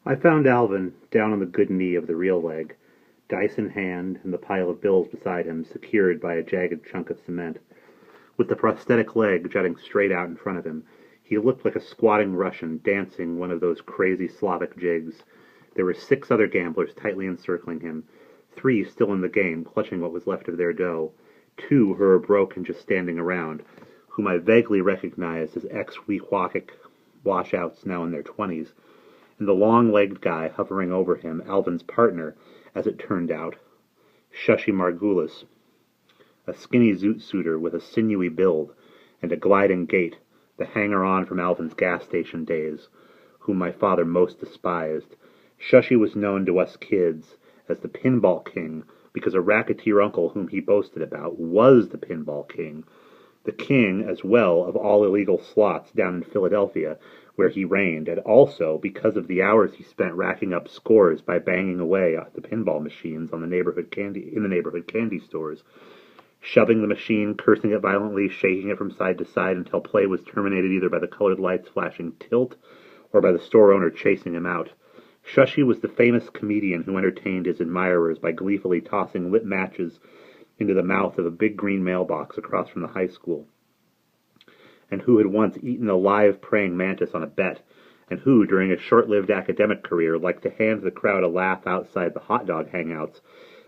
I found Alvin down on the good knee of the real leg, dice in hand and the pile of bills beside him secured by a jagged chunk of cement. With the prosthetic leg jutting straight out in front of him, he looked like a squatting Russian dancing one of those crazy Slavic jigs. There were 6 other gamblers tightly encircling him, 3 still in the game, clutching what was left of their dough, 2 who were broke and just standing around, whom I vaguely recognized as ex-Weehawken washouts now in their 20s, and the long-legged guy hovering over him, Alvin's partner, as it turned out, Shushy Margulis, a skinny zoot-suiter with a sinewy build and a gliding gait, the hanger-on from Alvin's gas station days, whom my father most despised. Shushy was known to us kids as the Pinball King because a racketeer uncle whom he boasted about was the Pinball King, the king, as well, of all illegal slots down in Philadelphia, where he reigned, and also because of the hours he spent racking up scores by banging away at the pinball machines in the neighborhood candy stores, shoving the machine, cursing it violently, shaking it from side to side until play was terminated either by the colored lights flashing tilt or by the store owner chasing him out. Shushy was the famous comedian who entertained his admirers by gleefully tossing lit matches into the mouth of a big green mailbox across from the high school, and who had once eaten a live praying mantis on a bet, and who, during a short-lived academic career, liked to hand the crowd a laugh outside the hot dog hangouts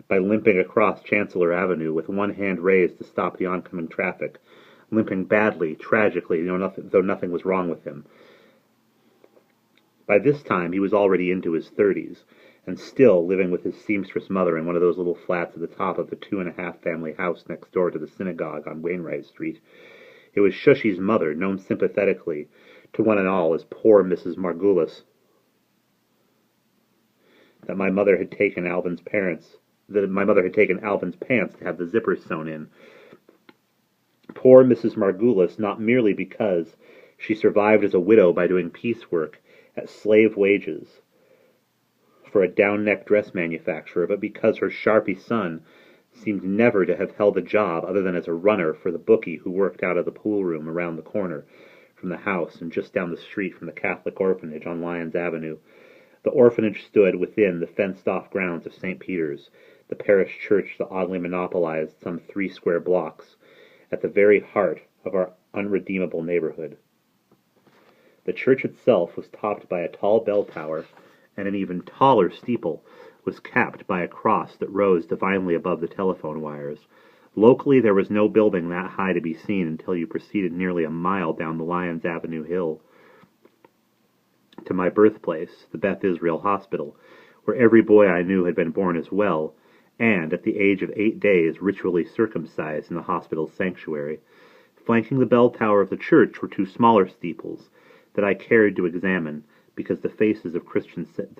by limping across Chancellor Avenue with one hand raised to stop the oncoming traffic, limping badly, tragically, though nothing was wrong with him. By this time he was already into his 30s, and still living with his seamstress mother in one of those little flats at the top of the 2.5-family house next door to the synagogue on Wainwright Street. It was Shushy's mother, known sympathetically to one and all as poor Mrs. Margulis, that my mother had taken Alvin's pants to have the zippers sewn in. Poor Mrs. Margulis, not merely because she survived as a widow by doing piecework at slave wages for a down-neck dress manufacturer, but because her Sharpie son seemed never to have held a job other than as a runner for the bookie who worked out of the pool room around the corner from the house and just down the street from the Catholic orphanage on Lyons Avenue. The orphanage stood within the fenced-off grounds of St. Peter's, the parish church that oddly monopolized some 3 square blocks, at the very heart of our unredeemable neighborhood. The church itself was topped by a tall bell tower, and an even taller steeple was capped by a cross that rose divinely above the telephone wires. Locally, there was no building that high to be seen until you proceeded nearly a mile down the Lyons Avenue hill to my birthplace, the Beth Israel Hospital, where every boy I knew had been born as well, and, at the age of 8 days, ritually circumcised in the hospital's sanctuary. Flanking the bell tower of the church were 2 smaller steeples that I cared to examine, because the faces of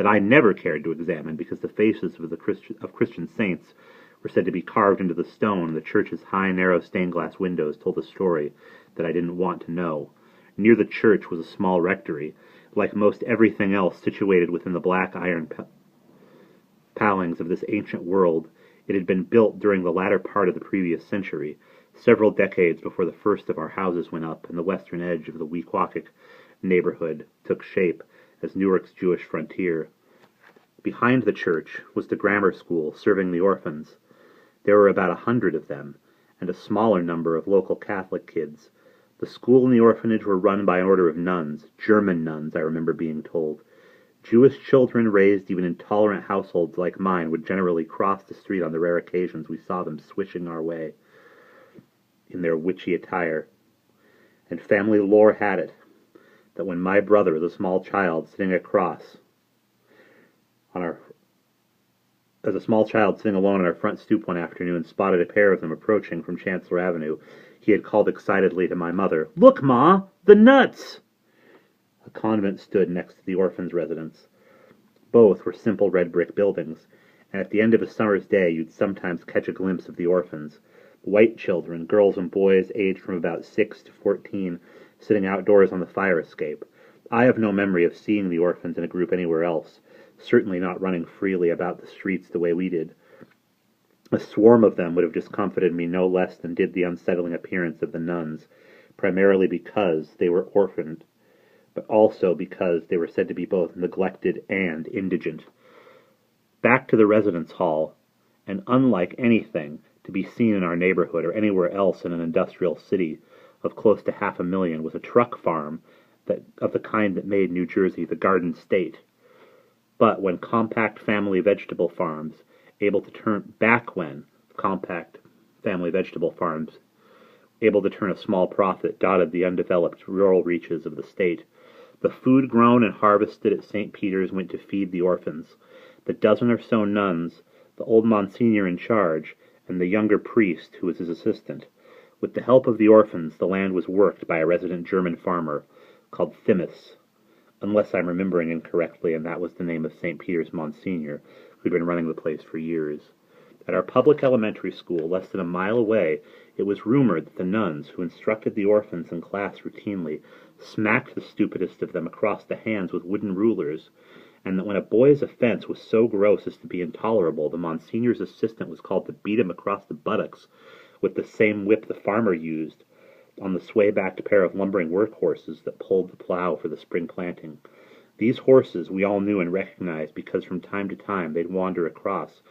I never cared to examine because the faces of Christian saints were said to be carved into the stone, and the church's high, narrow stained-glass windows told a story that I didn't want to know. Near the church was a small rectory, like most everything else situated within the black iron palings of this ancient world. It had been built during the latter part of the previous century, several decades before the first of our houses went up and the western edge of the Weehawken neighborhood took shape as Newark's Jewish frontier. Behind the church was the grammar school serving the orphans. There were about 100 of them, and a smaller number of local Catholic kids. The school and the orphanage were run by an order of nuns, German nuns, I remember being told. Jewish children raised even in tolerant households like mine would generally cross the street on the rare occasions we saw them swishing our way in their witchy attire. And family lore had it that when my brother was a small child sitting alone on our front stoop one afternoon, spotted a pair of them approaching from Chancellor Avenue, he had called excitedly to my mother, "Look, Ma! The nuts!" A convent stood next to the orphan's residence. Both were simple red brick buildings, and at the end of a summer's day you'd sometimes catch a glimpse of the orphans, white children, girls and boys aged from about 6 to 14, sitting outdoors on the fire escape. I have no memory of seeing the orphans in a group anywhere else, certainly not running freely about the streets the way we did. A swarm of them would have discomfited me no less than did the unsettling appearance of the nuns, primarily because they were orphaned but also because they were said to be both neglected and indigent. Back to the residence hall, and unlike anything to be seen in our neighborhood or anywhere else in an industrial city of close to 500,000, was a truck farm of the kind that made New Jersey the Garden State. But when compact family vegetable farms able to turn a small profit dotted the undeveloped rural reaches of the state. The food grown and harvested at St. Peter's went to feed the orphans. The dozen or so nuns, the old Monsignor in charge, and the younger priest who was his assistant. With the help of the orphans, the land was worked by a resident German farmer called Thimas, unless I'm remembering incorrectly, and that was the name of St. Peter's Monsignor, who'd been running the place for years. At our public elementary school, less than a mile away, it was rumored that the nuns, who instructed the orphans in class routinely, smacked the stupidest of them across the hands with wooden rulers, and that when a boy's offense was so gross as to be intolerable, the Monsignor's assistant was called to beat him across the buttocks with the same whip the farmer used on the sway-backed pair of lumbering workhorses that pulled the plow for the spring planting. These horses we all knew and recognized because from time to time they'd wander across